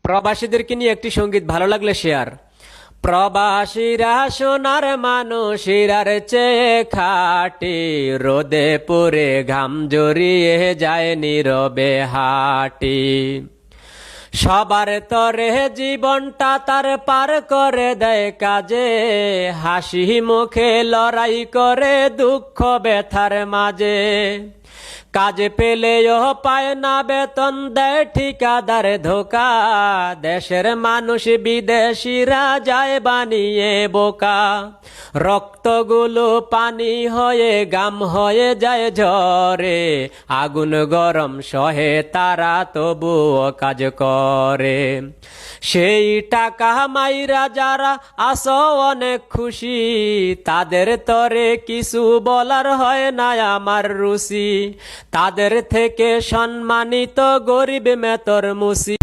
প্রবাসীদেরকে নিয়ে একটি সঙ্গীত ভালো লাগলে শেয়ার। প্রবাসীরা সোনার মানুষেরার চেয়ে খাটি, রোদে পুড়ে ঘাম জড়িয়ে যায় নীরবে হাঁটি। সবার তরে জীবনটা তার পার করে দেয় কাজে, হাসি মুখে লড়াই করে দুঃখ ব্যথার মাঝে। কাজ পেলেও পায় না বেতন, দেয় ঠিকাদার ধোকা, দেশের মানুষ বিদেশিরা যায় বানিয়ে বোকা। রক্তগুলো পানি হয়ে গাম হয়ে যায় ঝরে, আগুন গরম সহে তারা তবুও কাজ করে। সেই টাকা মাইরা যারা আসো অনেক খুশি, তাদের তরে কিছু বলার হয় না আমার রুচি। তাদের থেকে সম্মানিত গরিব মেতর মুসি।